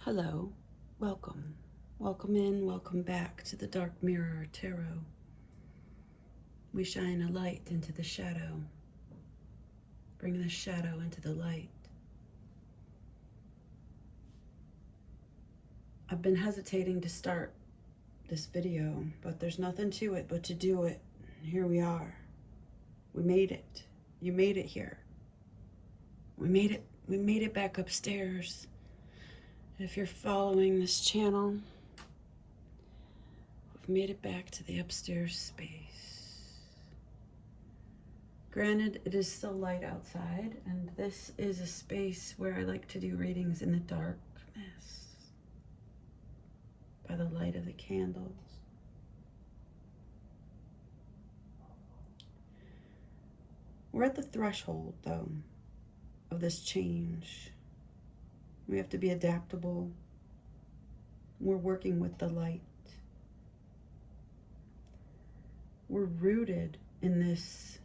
Hello, welcome. Welcome in, welcome back to the Dark Mirror Tarot. We shine a light into the shadow, bring the shadow into the light. I've been hesitating to start this video, but there's nothing to it but to do it. Here we are. We made it. You made it here. We made it. We made it back upstairs. If you're following this channel, we've made it back to the upstairs space. Granted, it is still light outside, and this is a space where I like to do readings in the darkness, by the light of the candles. We're at the threshold, though, of this change. We have to be adaptable. We're working with the light. We're rooted in this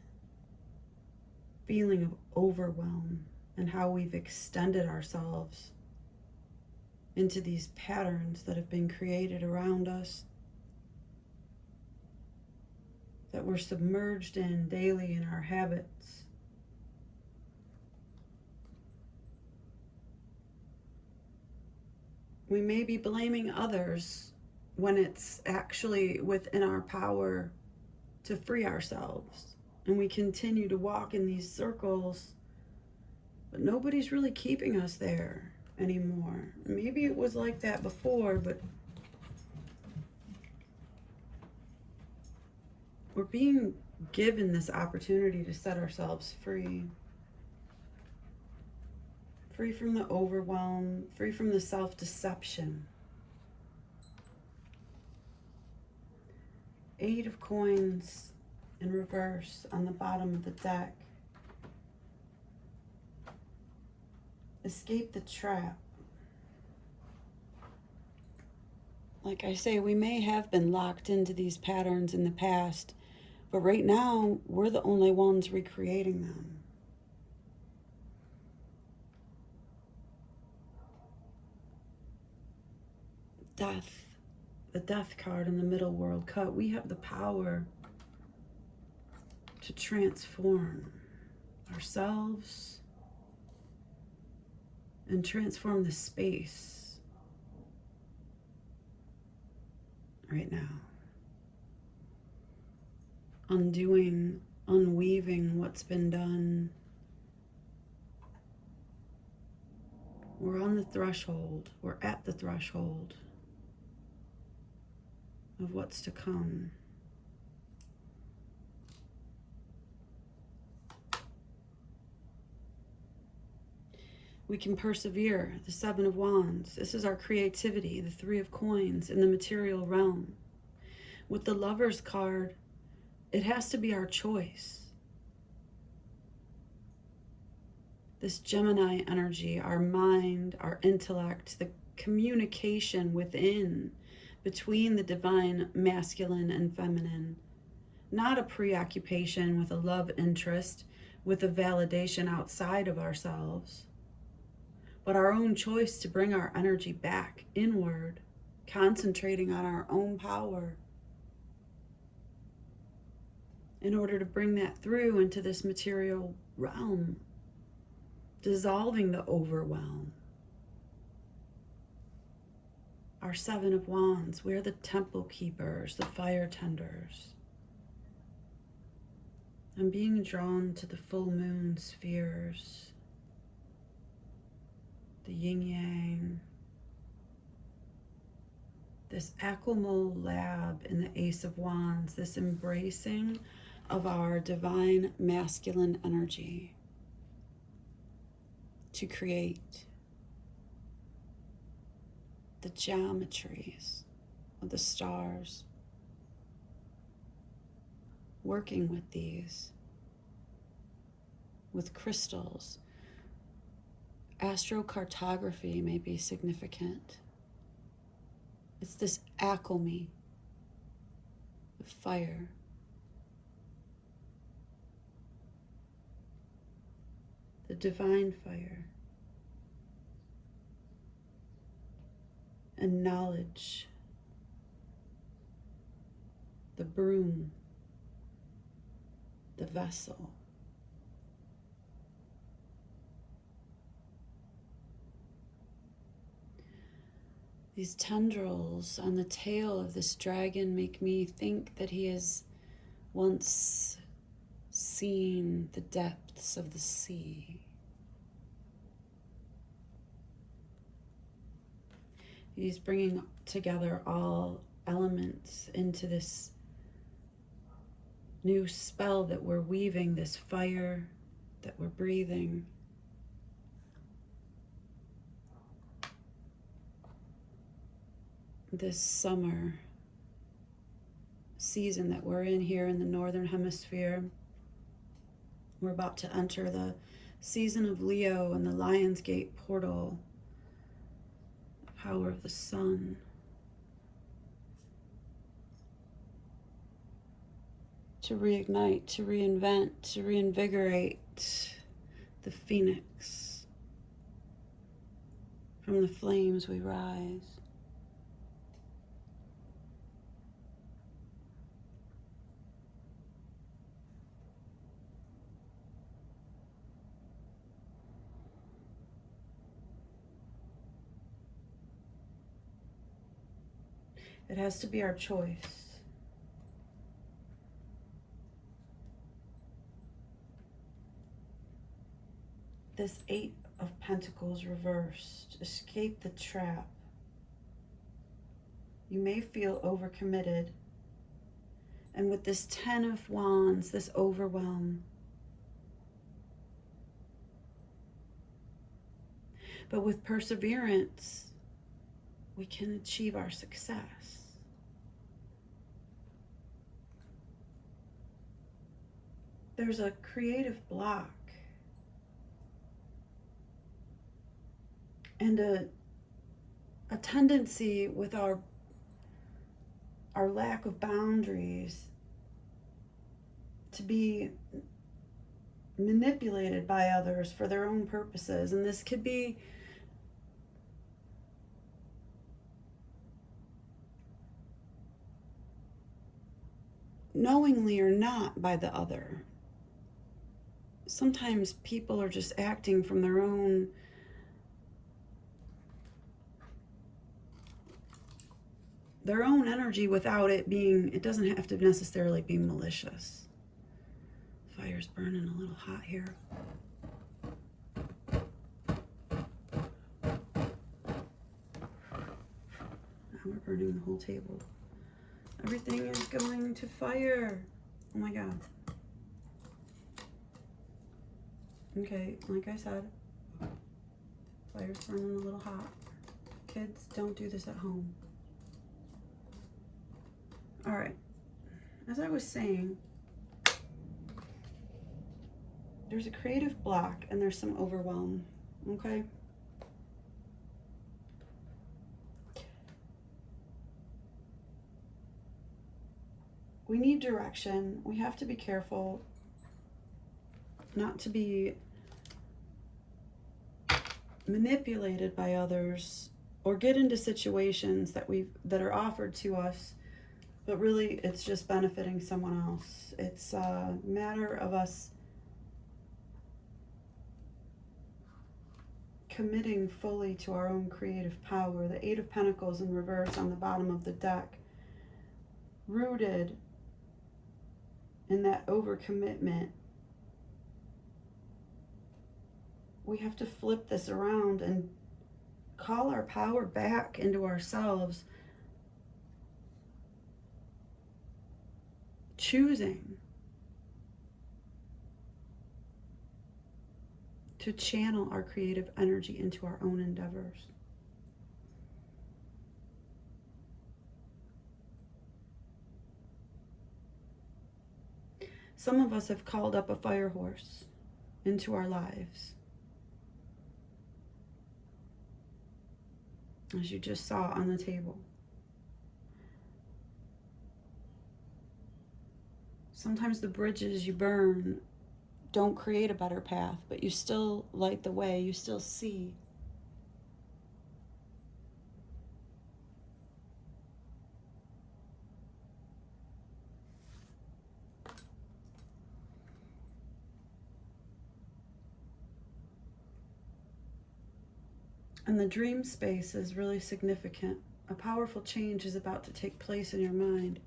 feeling of overwhelm and how we've extended ourselves into these patterns that have been created around us, that we're submerged in daily in our habits. We may be blaming others when it's actually within our power to free ourselves. And we continue to walk in these circles, but nobody's really keeping us there anymore. Maybe it was like that before, but we're being given this opportunity to set ourselves free. Free from the overwhelm, free from the self-deception. 8 of coins in reverse on the bottom of the deck. Escape the trap. Like I say, we may have been locked into these patterns in the past, but right now, we're the only ones recreating them. Death, the death card in the middle world cut. We have the power to transform ourselves and transform the space right now. Undoing, unweaving what's been done. We're on the threshold. We're at the threshold of what's to come. We can persevere. The 7 of Wands. This is our creativity. The 3 of Coins in the material realm. With the Lover's card, it has to be our choice. This Gemini energy, our mind, our intellect, the communication within, between the divine masculine and feminine. Not a preoccupation with a love interest, with a validation outside of ourselves, but our own choice to bring our energy back inward, concentrating on our own power in order to bring that through into this material realm, dissolving the overwhelm. Our 7 of Wands, we're the temple keepers, the fire tenders. I'm being drawn to the full moon spheres, the yin yang, this Aquamol lab in the Ace of Wands, this embracing of our divine masculine energy to create the geometries of the stars, working with these, with crystals. Astrocartography may be significant. It's this alchemy of fire. The divine fire. and knowledge, the broom, the vessel. These tendrils on the tail of this dragon make me think that he has once seen the depths of the sea. He's bringing together all elements into this new spell that we're weaving, this fire that we're breathing. This summer season that we're in here in the northern hemisphere. We're about to enter the season of Leo and the Lion's Gate portal, the power of the sun. To reignite, to reinvent, to reinvigorate the phoenix. From the flames we rise. It has to be our choice. This Eight of Pentacles reversed. Escape the trap. You may feel overcommitted. And with this Ten of Wands, this overwhelm. But with perseverance, we can achieve our success. There's a creative block and a tendency with our lack of boundaries to be manipulated by others for their own purposes. And this could be knowingly or not by the other. Sometimes people are just acting from their own energy without it being, it doesn't have to necessarily be malicious. Fire's burning a little hot here. Now we're burning the whole table. Everything is going to fire. Oh my God. Okay, like I said, fire's burning a little hot. Kids, don't do this at home. All right, as I was saying, there's a creative block and there's some overwhelm, okay? We need direction. We have to be careful not to be manipulated by others or get into situations that are offered to us, but really it's just benefiting someone else. It's a matter of us committing fully to our own creative power. The Eight of Pentacles in reverse on the bottom of the deck, rooted in that overcommitment. We have to flip this around and call our power back into ourselves, choosing to channel our creative energy into our own endeavors. Some of us have called up a fire horse into our lives. As you just saw on the table. Sometimes the bridges you burn don't create a better path, but you still light the way, you still see. And the dream space is really significant. A powerful change is about to take place in your mind.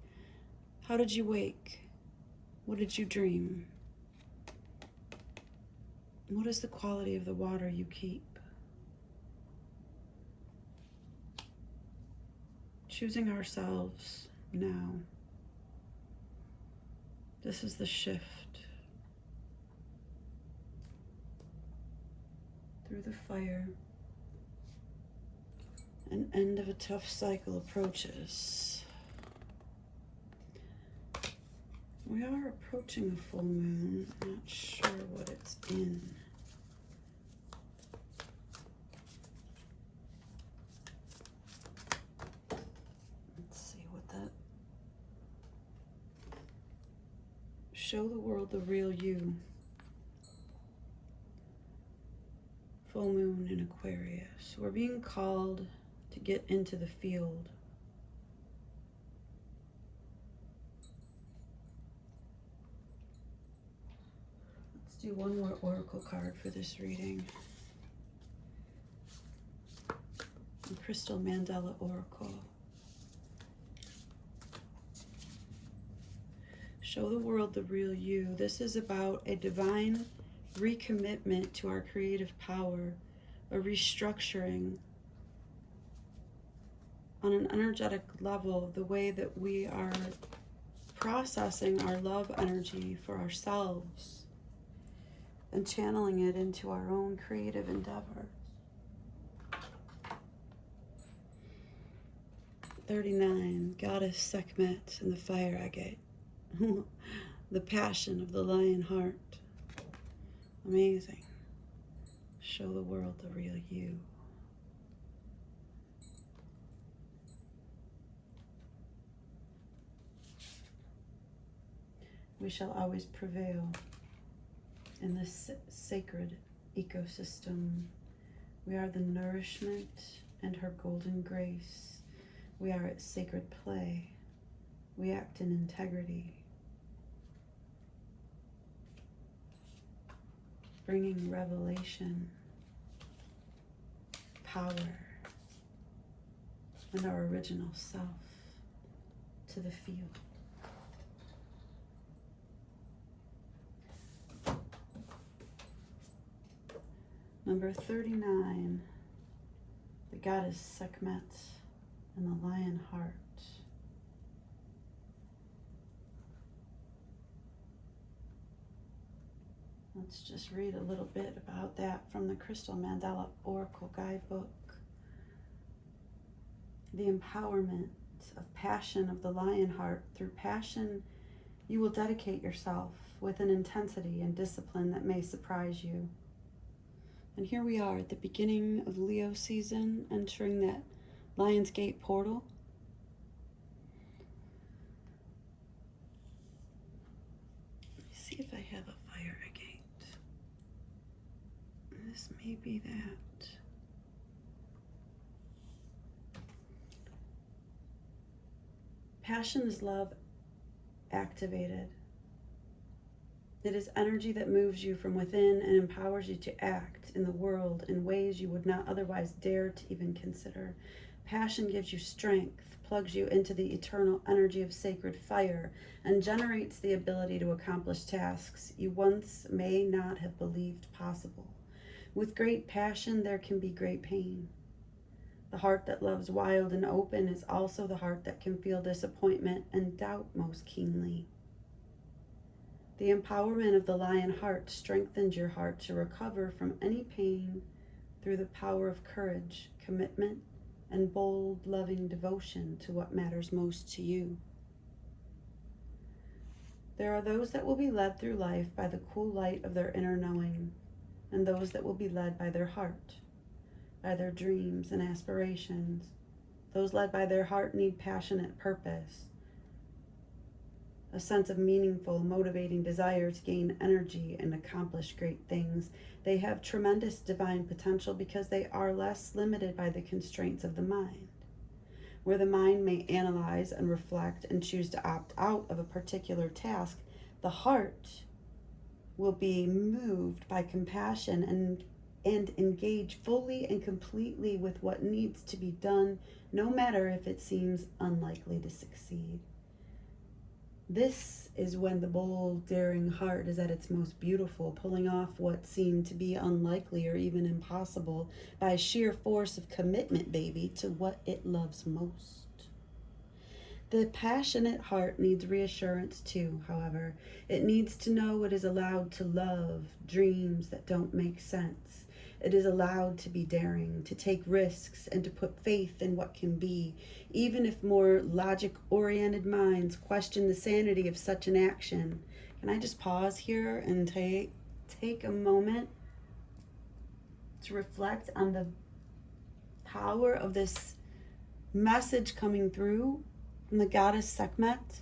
How did you wake? What did you dream? What is the quality of the water you keep? Choosing ourselves now. This is the shift. Through the fire, an end of a tough cycle approaches. We are approaching a full moon. I'm not sure what it's in. Let's see what that... Show the world the real you. Full moon in Aquarius. We're being called to get into the field. Let's do one more oracle card for this reading. The Crystal Mandala Oracle. Show the world the real you. This is about a divine recommitment to our creative power, a restructuring on an energetic level, the way that we are processing our love energy for ourselves and channeling it into our own creative endeavors. 39, Goddess Sekhmet and the fire agate. The passion of the lion heart. Amazing. Show the world the real you. We shall always prevail in this sacred ecosystem. We are the nourishment and her golden grace. We are its sacred play. We act in integrity, bringing revelation, power, and our original self to the field. Number 39, the goddess Sekhmet and the lion heart. Let's just read a little bit about that from the Crystal Mandala Oracle Guidebook. The empowerment of passion of the lion heart. Through passion, you will dedicate yourself with an intensity and discipline that may surprise you. And here we are at the beginning of Leo season, entering that Lion's Gate portal. Let me see if I have a fire agate. This may be that. Passion is love activated. It is energy that moves you from within and empowers you to act in the world in ways you would not otherwise dare to even consider. Passion gives you strength, plugs you into the eternal energy of sacred fire, and generates the ability to accomplish tasks you once may not have believed possible. With great passion, there can be great pain. The heart that loves wild and open is also the heart that can feel disappointment and doubt most keenly. The empowerment of the lion heart strengthens your heart to recover from any pain through the power of courage, commitment, and bold, loving devotion to what matters most to you. There are those that will be led through life by the cool light of their inner knowing, and those that will be led by their heart, by their dreams and aspirations. Those led by their heart need passionate purpose, a sense of meaningful, motivating desire to gain energy and accomplish great things. They have tremendous divine potential because they are less limited by the constraints of the mind. Where the mind may analyze and reflect and choose to opt out of a particular task, the heart will be moved by compassion and and engage fully and completely with what needs to be done, no matter if it seems unlikely to succeed. This is when the bold, daring heart is at its most beautiful, pulling off what seemed to be unlikely or even impossible by sheer force of commitment, baby, to what it loves most. The passionate heart needs reassurance too, however. It needs to know it is allowed to love dreams that don't make sense. It is allowed to be daring, to take risks, and to put faith in what can be, even if more logic-oriented minds question the sanity of such an action. Can I just pause here and take a moment to reflect on the power of this message coming through from the goddess Sekhmet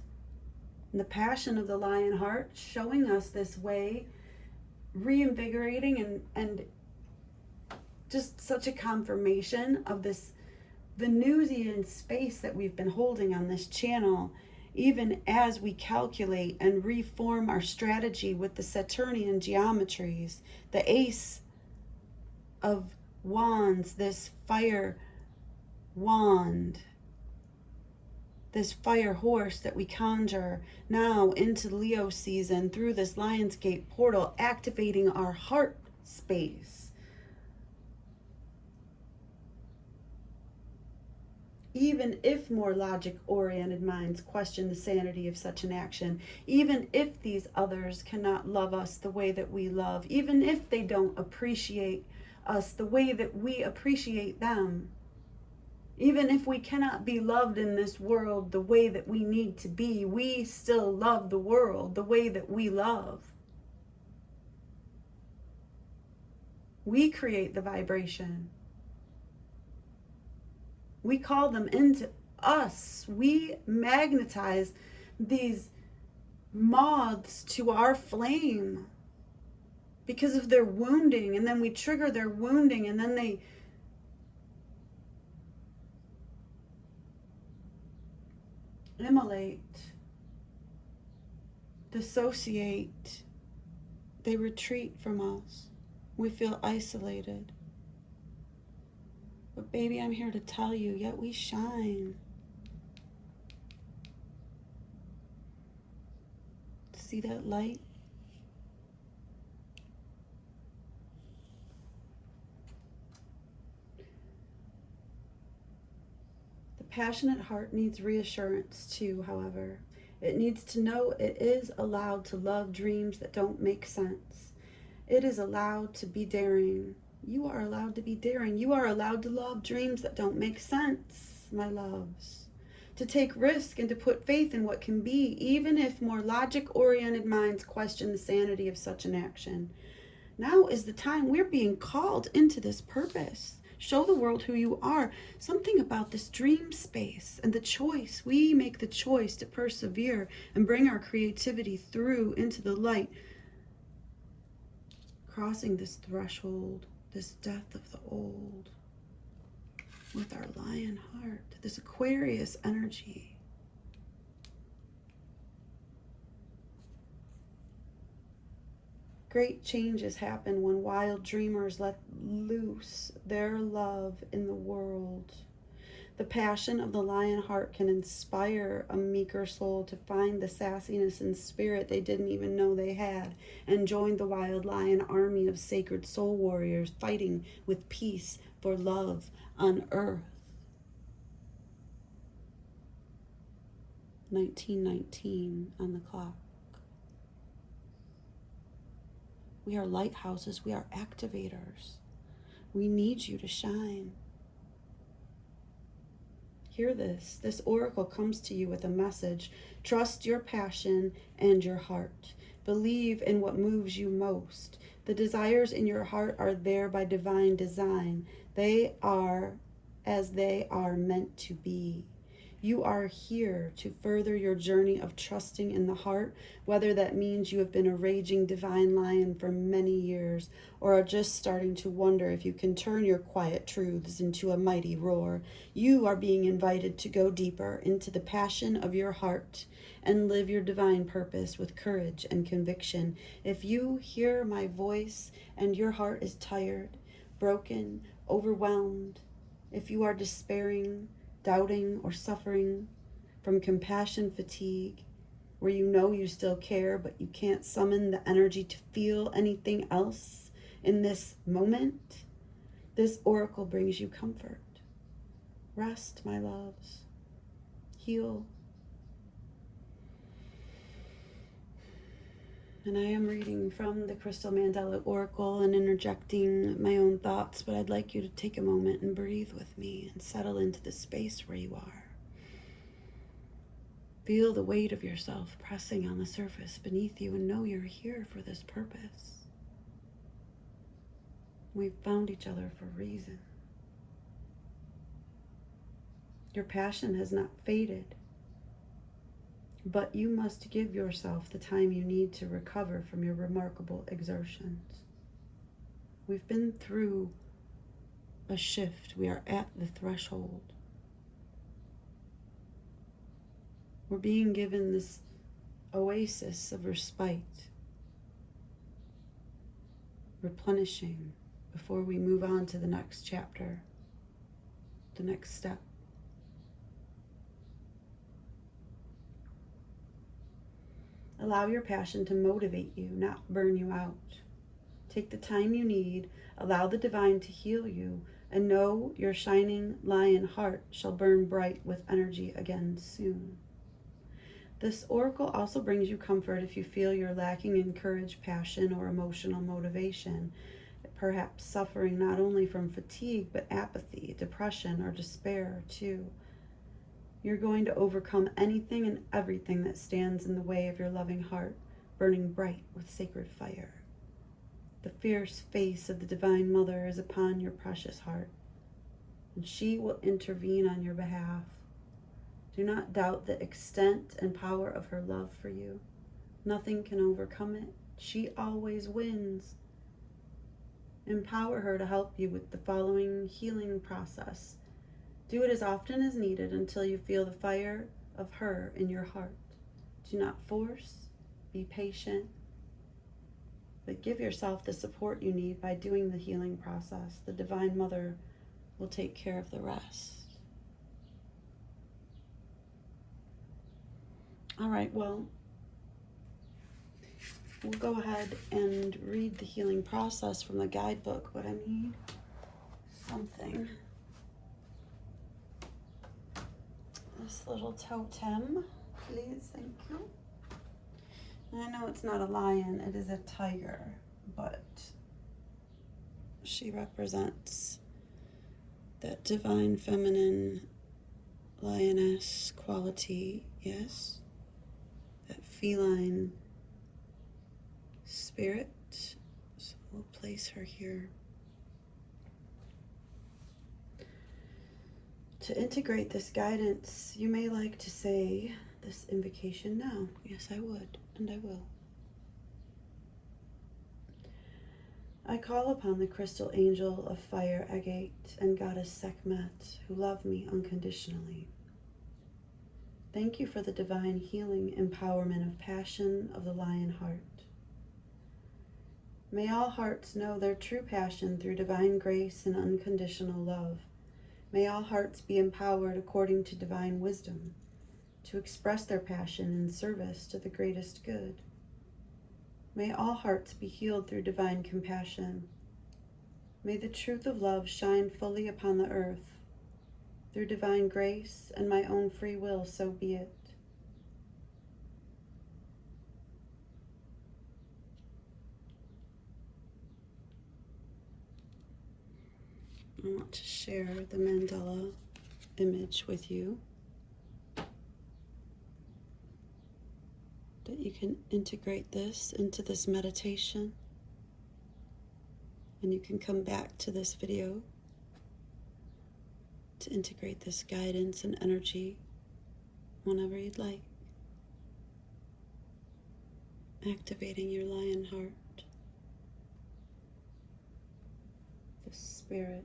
and the passion of the lion heart showing us this way, reinvigorating and just such a confirmation of this Venusian space that we've been holding on this channel, even as we calculate and reform our strategy with the Saturnian geometries, the Ace of Wands, this fire wand, this fire horse that we conjure now into Leo season through this Lionsgate portal, activating our heart space. Even if more logic-oriented minds question the sanity of such an action, even if these others cannot love us the way that we love, even if they don't appreciate us the way that we appreciate them, even if we cannot be loved in this world the way that we need to be, we still love the world the way that we love. We create the vibration. We call them into us. We magnetize these moths to our flame because of their wounding, and then we trigger their wounding, and then they immolate, dissociate, they retreat from us. We feel isolated. But baby, I'm here to tell you, yet we shine. See that light? The passionate heart needs reassurance too, however. It needs to know it is allowed to love dreams that don't make sense. It is allowed to be daring. You are allowed to be daring. You are allowed to love dreams that don't make sense, my loves. To take risk and to put faith in what can be, even if more logic-oriented minds question the sanity of such an action. Now is the time we're being called into this purpose. Show the world who you are. Something about this dream space and the choice. We make the choice to persevere and bring our creativity through into the light, crossing this threshold, this death of the old, with our lion heart, this Aquarius energy. Great changes happen when wild dreamers let loose their love in the world. The passion of the lion heart can inspire a meeker soul to find the sassiness and spirit they didn't even know they had, and join the wild lion army of sacred soul warriors fighting with peace for love on earth. 1919 on the clock. We are lighthouses. We are activators. We need you to shine. Hear this. This oracle comes to you with a message. Trust your passion and your heart. Believe in what moves you most. The desires in your heart are there by divine design. They are as they are meant to be. You are here to further your journey of trusting in the heart, whether that means you have been a raging divine lion for many years, or are just starting to wonder if you can turn your quiet truths into a mighty roar. You are being invited to go deeper into the passion of your heart and live your divine purpose with courage and conviction. If you hear my voice and your heart is tired, broken, overwhelmed, if you are despairing, doubting, or suffering from compassion fatigue, where you know you still care, but you can't summon the energy to feel anything else in this moment, this oracle brings you comfort. Rest, my loves. Heal. And I am reading from the Crystal Mandala Oracle and interjecting my own thoughts, but I'd like you to take a moment and breathe with me and settle into the space where you are. Feel the weight of yourself pressing on the surface beneath you and know you're here for this purpose. We've found each other for a reason. Your passion has not faded, but you must give yourself the time you need to recover from your remarkable exertions. We've been through a shift. We are at the threshold. We're being given this oasis of respite, replenishing before we move on to the next chapter, the next step. Allow your passion to motivate you, not burn you out. Take the time you need, allow the divine to heal you, and know your shining lion heart shall burn bright with energy again soon. This oracle also brings you comfort if you feel you're lacking in courage, passion, or emotional motivation, perhaps suffering not only from fatigue, but apathy, depression, or despair too. You're going to overcome anything and everything that stands in the way of your loving heart, burning bright with sacred fire. The fierce face of the Divine Mother is upon your precious heart, and she will intervene on your behalf. Do not doubt the extent and power of her love for you. Nothing can overcome it. She always wins. Empower her to help you with the following healing process. Do it as often as needed until you feel the fire of her in your heart. Do not force, be patient, but give yourself the support you need by doing the healing process. The Divine Mother will take care of the rest. All right, well, we'll go ahead and read the healing process from the guidebook, but I need something. This little totem, please, thank you. And I know it's not a lion, it is a tiger, but she represents that divine feminine lioness quality, yes, that feline spirit. So we'll place her here. To integrate this guidance, you may like to say this invocation now. Yes, I would, and I will. I call upon the crystal angel of fire, Agate, and goddess Sekhmet, who love me unconditionally. Thank you for the divine healing empowerment of passion of the lion heart. May all hearts know their true passion through divine grace and unconditional love. May all hearts be empowered according to divine wisdom to express their passion in service to the greatest good. May all hearts be healed through divine compassion. May the truth of love shine fully upon the earth. Through divine grace and my own free will, so be it. I want to share the mandala image with you, that you can integrate this into this meditation, and you can come back to this video to integrate this guidance and energy whenever you'd like. Activating your lion heart, the spirit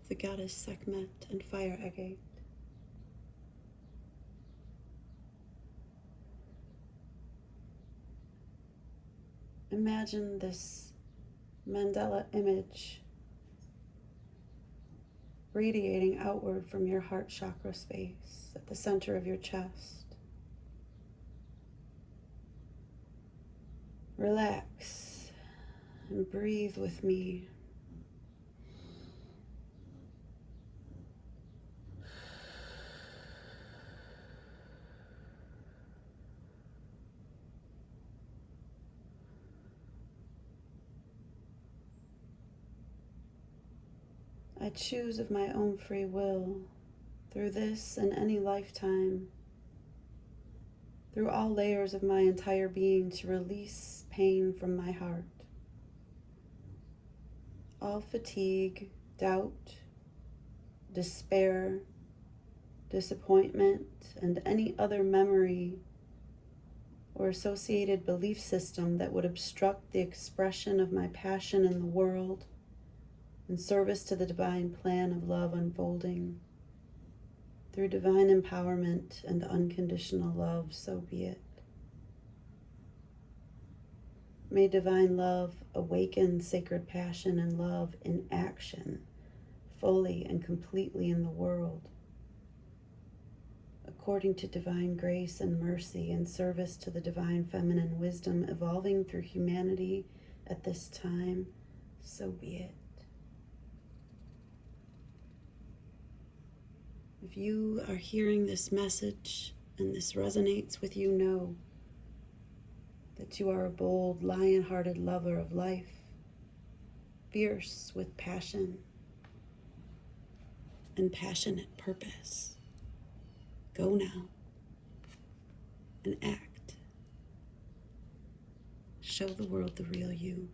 of the goddess Sekhmet and fire agate. Imagine this Mandala image radiating outward from your heart chakra space at the center of your chest. Relax and breathe with me. I choose of my own free will, through this and any lifetime, through all layers of my entire being, to release pain from my heart. All fatigue, doubt, despair, disappointment, and any other memory or associated belief system that would obstruct the expression of my passion in the world in service to the divine plan of love unfolding. Through divine empowerment and unconditional love, so be it. May divine love awaken sacred passion and love in action, fully and completely in the world, according to divine grace and mercy, in service to the divine feminine wisdom evolving through humanity at this time, so be it. If you are hearing this message and this resonates with you, know that you are a bold, lion-hearted lover of life, fierce with passion and passionate purpose. Go now and act. Show the world the real you.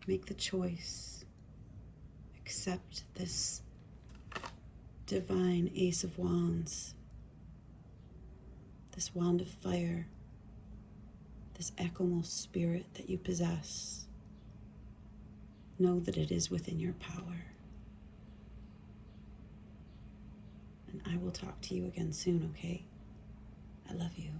Make the choice. Accept this divine Ace of Wands, this wand of fire, this Akimel spirit that you possess. Know that it is within your power. And I will talk to you again soon, okay? I love you.